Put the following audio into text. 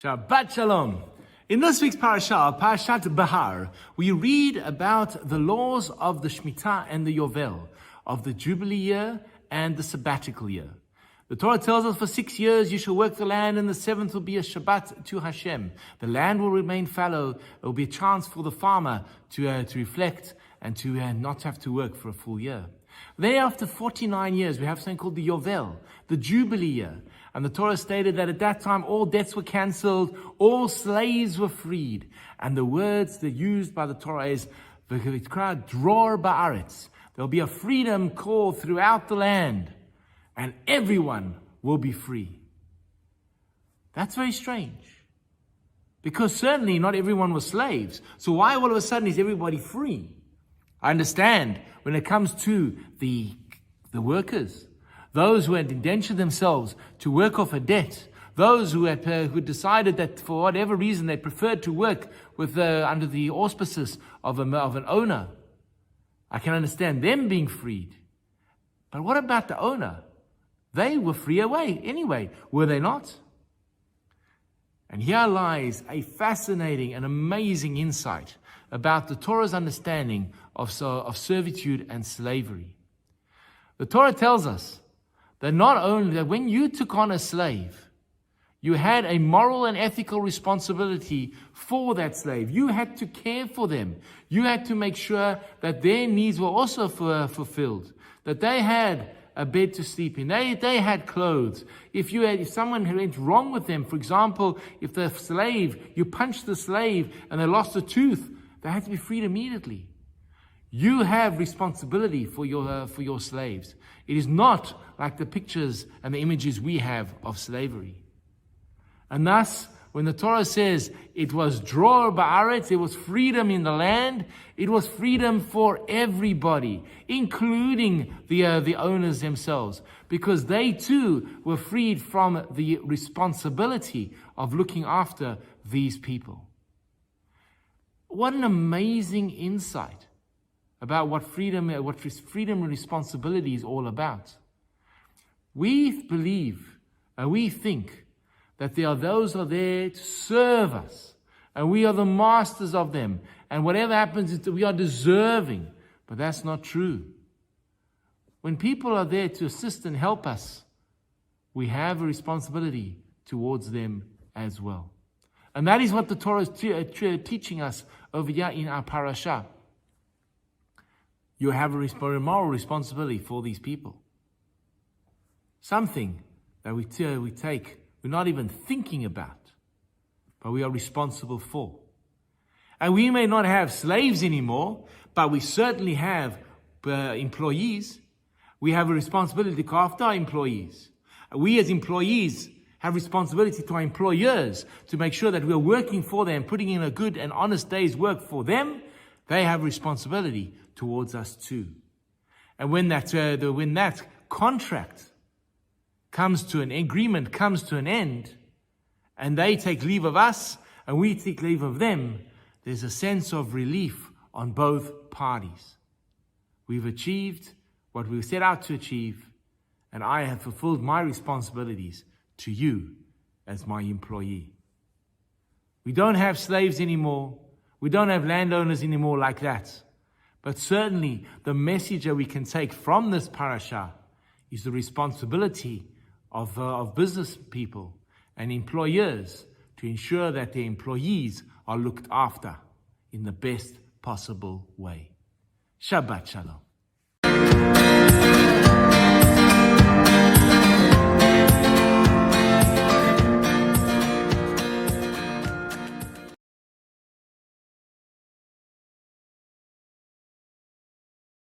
Shabbat Shalom. In this week's parsha, Parshat Behar, we read about the laws of the Shmitta and the Yovel, of the jubilee year and the sabbatical year. The Torah tells us for 6 years you shall work the land, and the seventh will be a Shabbat to Hashem. The land will remain fallow. It will be a chance for the farmer to reflect and to not have to work for a full year. Then after 49 years, we have something called the Yovel, the jubilee year. And the Torah stated that at that time all debts were cancelled, all slaves were freed. And the words that are used by the Torah is, dror ba'aretz. There'll be a freedom call throughout the land, and everyone will be free. That's very strange, because certainly not everyone was slaves. So why all of a sudden is everybody free? I understand when it comes to the workers, those who had indentured themselves to work off a debt, those who decided that for whatever reason they preferred to work with under the auspices of an owner. I can understand them being freed. But what about the owner? They were free away anyway, were they not? And here lies a fascinating and amazing insight about the Torah's understanding of servitude and slavery. The Torah tells us that not only that when you took on a slave, you had a moral and ethical responsibility for that slave. You had to care for them. You had to make sure that their needs were also fulfilled, that they had a bed to sleep in, they had clothes. If someone went wrong with them, for example, if the slave, you punched the slave and they lost a tooth, they had to be freed immediately. You have responsibility for your slaves. It is not like the pictures and the images we have of slavery. And thus, when the Torah says it was dror ba'aretz, it was freedom in the land, it was freedom for everybody, including the owners themselves, because they too were freed from the responsibility of looking after these people. What an amazing insight about what freedom and responsibility is all about. We believe and we think that there are those who are there to serve us, and we are the masters of them, and whatever happens is that we are deserving. But that's not true. When people are there to assist and help us, we have a responsibility towards them as well. And that is what the Torah is teaching us over here in our parasha. You have a moral responsibility for these people. Something that we take, we're not even thinking about, but we are responsible for. And we may not have slaves anymore, but we certainly have employees. We have a responsibility to look after our employees. We as employees have responsibility to our employers to make sure that we're working for them, putting in a good and honest day's work for them. They have responsibility towards us too. And when that contract comes to an agreement, comes to an end, and they take leave of us and we take leave of them, there's a sense of relief on both parties. We've achieved what we set out to achieve, and I have fulfilled my responsibilities to you as my employee. We don't have slaves anymore. We don't have landowners anymore like that. But certainly the message that we can take from this parasha is the responsibility of business people and employers to ensure that their employees are looked after in the best possible way. Shabbat Shalom.